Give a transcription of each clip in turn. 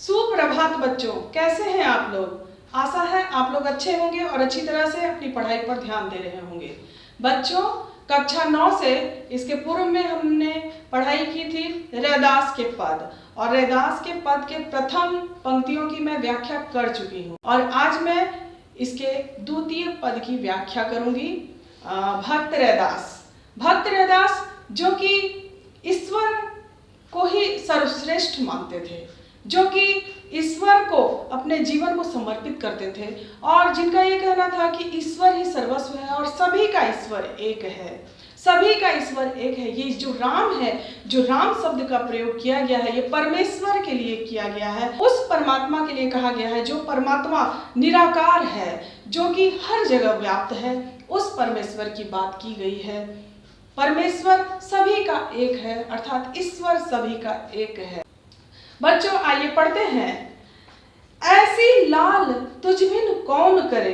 सुप्रभात बच्चों, कैसे हैं आप लोग। आशा है आप लोग अच्छे होंगे और अच्छी तरह से अपनी पढ़ाई पर ध्यान दे रहे होंगे। बच्चों, कक्षा 9 से इसके पूर्व में हमने पढ़ाई की थी रैदास के पद, और रैदास के पद के प्रथम पंक्तियों की मैं व्याख्या कर चुकी हूँ और आज मैं इसके द्वितीय पद की व्याख्या करूंगी। भक्त रैदास, भक्त रैदास जो कि ईश्वर को ही सर्वश्रेष्ठ मानते थे, जो कि ईश्वर को अपने जीवन को समर्पित करते थे और जिनका ये कहना था कि ईश्वर ही सर्वस्व है और सभी का ईश्वर एक है, सभी का ईश्वर एक है। ये जो राम है, जो राम शब्द का प्रयोग किया गया है, ये परमेश्वर के लिए किया गया है, उस परमात्मा के लिए कहा गया है जो परमात्मा निराकार है, जो कि हर जगह व्याप्त है। उस परमेश्वर की बात की गई है। परमेश्वर सभी का एक है, अर्थात ईश्वर सभी का एक है। बच्चों, आइए पढ़ते हैं। ऐसी लाल तुझ बिन कौन करे,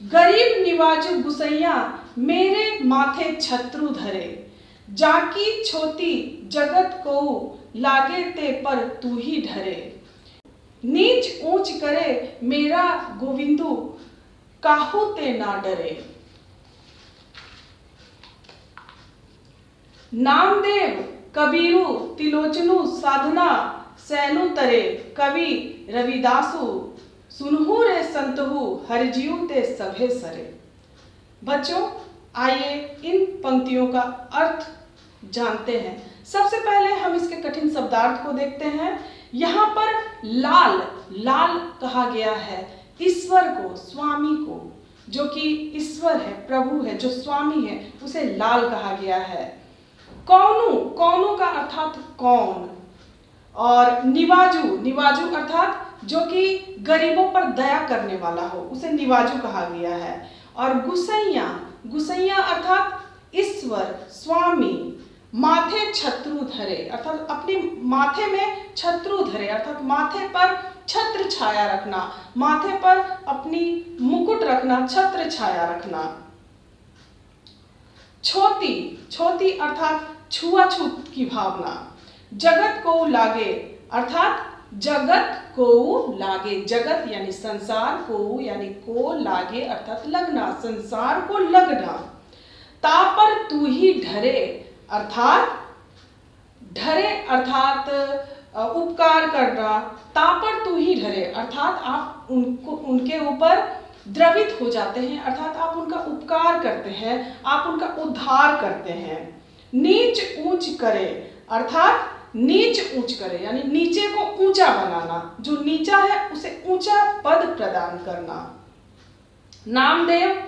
गरीब निवाजु गुसैया मेरे माथे छत्रु धरे। जाकी छोटी जगत को लागे ते पर तू ही ढरे। नीच ऊंच करे मेरा गोविंदु काहू ते ना डरे। नामदेव कबीरु तिलोचनु साधना सैनु तरे। कवि रविदासु सुनहु रे संतहु हरजियु ते सभे सरे। बच्चों, आइए इन पंक्तियों का अर्थ जानते हैं। सबसे पहले हम इसके कठिन शब्दार्थ को देखते हैं। यहाँ पर लाल, लाल कहा गया है ईश्वर को, स्वामी को, जो कि ईश्वर है, प्रभु है, जो स्वामी है, उसे लाल कहा गया है। कौनु, कौनु का अर्थात कौन, और निवाजु, निवाजु अर्थात जो कि गरीबों पर दया करने वाला हो, उसे निवाजु कहा गया है। और गुसैया, गुसैया अर्थात ईश्वर, स्वामी। माथे छत्रु धरे, अर्थात अपने माथे में छत्रु धरे, अर्थात माथे पर छत्र छाया रखना, माथे पर अपनी मुकुट रखना, छत्र छाया रखना। छोटी, छोटी अर्थात छुआछूत की भावना। जगत को लागे, अर्थात जगत को लागे, जगत यानी संसार, को यानी को, लागे अर्थात लगना, संसार को लगना। तापर तू ही ढरे, अर्थात ढरे अर्थात उपकार करना। तापर तू ही ढरे अर्थात आप उनको, उनके ऊपर द्रवित हो जाते हैं, अर्थात आप उनका उपकार करते हैं, आप उनका उद्धार करते हैं। नीच ऊंच करे, अर्थात नीच ऊंच करे यानी नीचे को ऊंचा बनाना, जो नीचा है उसे ऊंचा पद प्रदान करना। नामदेव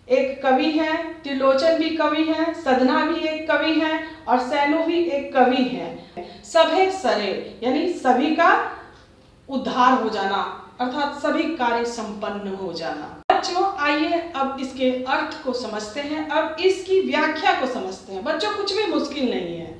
एक कवि है, त्रिलोचन भी कवि है, सदना भी एक कवि है और सैनु भी एक कवि है। सभे सरे यानी सभी का उद्धार हो जाना, अर्थात सभी कार्य संपन्न हो जाना। बच्चों, आइए अब इसके अर्थ को समझते हैं, अब इसकी व्याख्या को समझते हैं। बच्चों, कुछ भी मुश्किल नहीं है,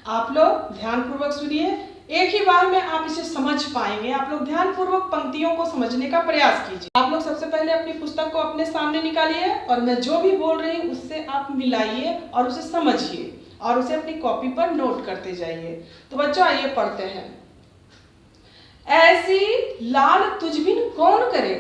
आप लोग ध्यानपूर्वक सुनिए, एक ही बार में आप इसे समझ पाएंगे। आप लोग ध्यानपूर्वक पंक्तियों को समझने का प्रयास कीजिए। आप लोग सबसे पहले अपनी पुस्तक को अपने सामने निकालिए और मैं जो भी बोल रही हूँ उससे आप मिलाइए और उसे समझिए और उसे अपनी कॉपी पर नोट करते जाइए। तो बच्चों, आइए पढ़ते हैं। ऐसी लाल तुझ बिन कौन करे।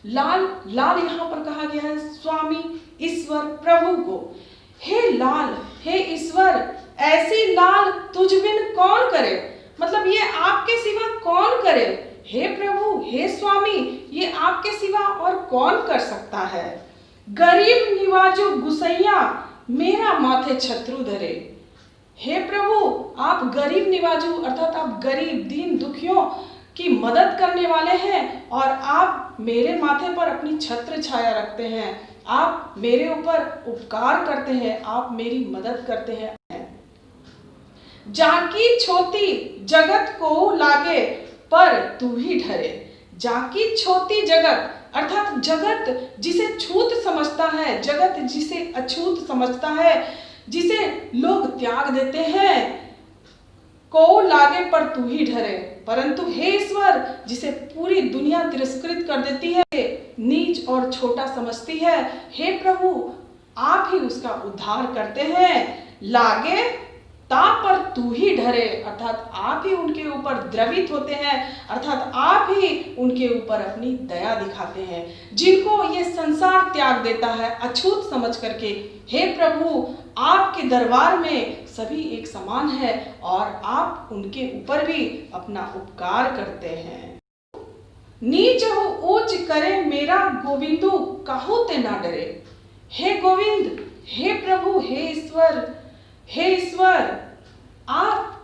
लाल, लाल यहाँ पर कहा गया है स्वामी, ईश्वर, प्रभु को। हे लाल, हे ईश्वर, ऐसी लाल तुझ बिन कौन करे, मतलब ये आपके सिवा कौन करे। हे प्रभु, हे स्वामी, ये आपके सिवा और कौन कर सकता है। गरीब निवाजो गुसैया मेरा माथे छत्रु धरे। हे प्रभु, आप गरीब निवाजू अर्थात आप गरीब, दीन दुखियों की मदद करने वाले हैं और आप मेरे माथे पर अपनी छत्र छाया रखते हैं, आप मेरे ऊपर उपकार करते हैं, आप मेरी मदद करते हैं। जाकी छोटी जगत को लागे पर तू ही ढरे। जाकी छोटी जगत अर्थात जगत जिसे छूत समझता है, जगत जिसे अछूत समझता है, जिसे लोग त्याग देते हैं, को लागे पर तू ही ढरे। परंतु हे ईश्वर, जिसे पूरी दुनिया तिरस्कृत कर देती है, नीच और छोटा समझती है, हे प्रभु, आप ही उसका उद्धार करते हैं। लागे ताप पर तू ही ढरे, अर्थात आप ही उनके ऊपर द्रवित होते हैं, अर्थात आप ही उनके ऊपर अपनी दया दिखाते हैं। जिनको ये संसार त्याग देता है अछूत समझ करके, हे प्रभु आपके दरबार में सभी एक समान है और आप उनके ऊपर भी अपना उपकार करते हैं। नीच हो ऊंच करे मेरा गोविंदु, काहू ते ना डरे। हे गोविंद, हे प्रभु, हे ईश्वर, आप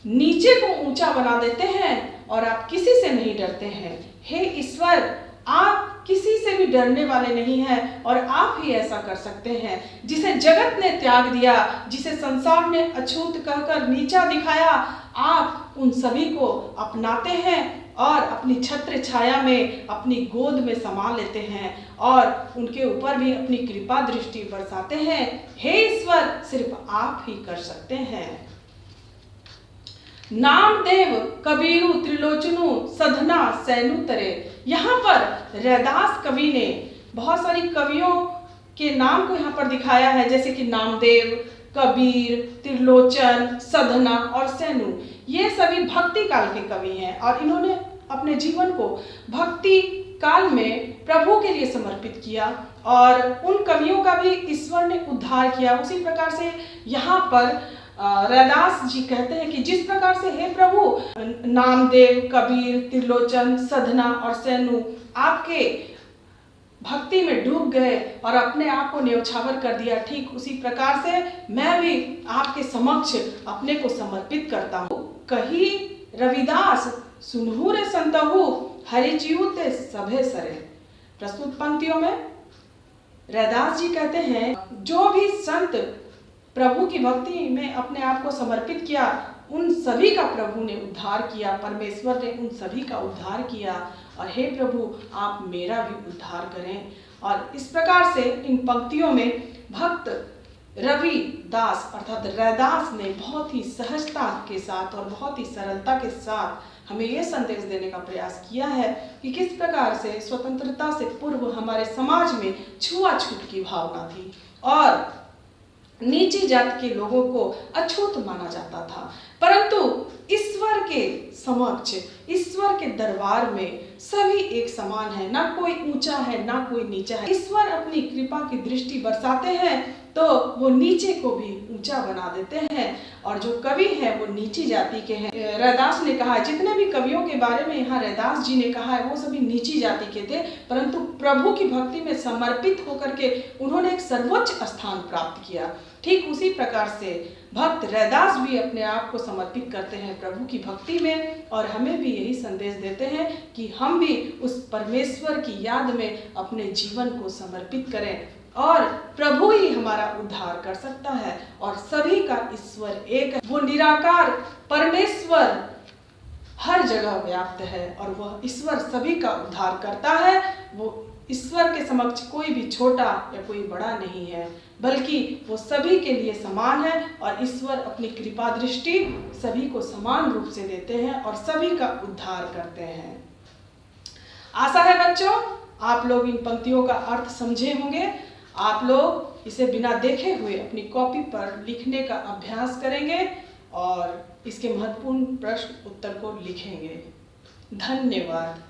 नीचे को ऊंचा बना देते हैं और आप किसी से नहीं डरते हैं। हे ईश्वर, आप किसी से भी डरने वाले नहीं हैं और आप ही ऐसा कर सकते हैं। जिसे जगत ने त्याग दिया, जिसे संसार ने अछूत कहकर नीचा दिखाया, आप उन सभी को अपनाते हैं और अपनी छत्र छाया में, अपनी गोद में समा लेते हैं और उनके ऊपर भी अपनी कृपा दृष्टि बरसाते हैं। हे ईश्वर, सिर्फ आप ही कर सकते हैं। नामदेव कबीरु त्रिलोचनु सधना सैनु तरे। यहाँ पर रैदास कवि ने बहुत सारी कवियों के नाम को यहाँ पर दिखाया है, जैसे कि नामदेव, कबीर, त्रिलोचन, सधना और सैनु। ये सभी भक्ति काल के कवि हैं और इन्होंने अपने जीवन को भक्ति काल में प्रभु के लिए समर्पित किया और उन कवियों का भी ईश्वर ने उद्धार किया। उसी प्रकार से यहाँ पर रैदास जी कहते हैं कि जिस प्रकार से हे प्रभु नामदेव, कबीर, त्रिलोचन, सधना और सैनु आपके भक्ति में डूब गए और अपने आप को न्यौछावर कर दिया, ठीक उसी प्रकार से मैं भी आपके समक्ष अपने को समर्पित करता हूँ। कही रविदास सुनहु रे संतहु, हरि जीव ते सभे सरे। प्रस्तुत पंक्तियों में रैदास जी कहते हैं, जो भी संत प्रभु की भक्ति में अपने आप को समर्पित किया, उन सभी का प्रभु ने उद्धार किया, परमेश्वर ने उन सभी का उद्धार किया और हे प्रभु आप मेरा भी उद्धार करें। और इस प्रकार से इन पंक्तियों में भक्त रविदास अर्थात रैदास ने बहुत ही सहजता के साथ और बहुत ही सरलता के साथ हमें ये संदेश देने का प्रयास किया है कि किस प्रकार से स्वतंत्रता से पूर्व हमारे समाज में छुआछूत की भावना थी और नीची जाति के लोगों को अछूत माना जाता था, परंतु ईश्वर के समक्ष, ईश्वर के दरबार में सभी एक समान है, ना कोई ऊंचा है ना कोई नीचा है। ईश्वर अपनी कृपा की दृष्टि बरसाते हैं तो वो नीचे को भी ऊंचा बना देते हैं और जो कवि हैं वो नीची जाति के हैं। रैदास ने कहा, जितने भी कवियों के बारे में यहाँ रैदास जी ने कहा है वो सभी नीची जाति के थे, परंतु प्रभु की भक्ति में समर्पित होकर के उन्होंने एक सर्वोच्च स्थान प्राप्त किया। ठीक उसी प्रकार से भक्त रैदास भी अपने आप को समर्पित करते हैं प्रभु की भक्ति में और हमें भी यही संदेश देते हैं कि हम भी उस परमेश्वर की याद में अपने जीवन को समर्पित करें और प्रभु ही हमारा उद्धार कर सकता है और सभी का ईश्वर एक है। वो निराकार परमेश्वर हर जगह व्याप्त है और वह ईश्वर सभी का उद्धार करता है। वो ईश्वर के समक्ष कोई भी छोटा या कोई बड़ा नहीं है, बल्कि वो सभी के लिए समान है और ईश्वर अपनी कृपा दृष्टि सभी को समान रूप से देते हैं और सभी का उद्धार करते हैं। आशा है बच्चों आप लोग इन पंक्तियों का अर्थ समझे होंगे। आप लोग इसे बिना देखे हुए अपनी कॉपी पर लिखने का अभ्यास करेंगे और इसके महत्वपूर्ण प्रश्न उत्तर को लिखेंगे। धन्यवाद।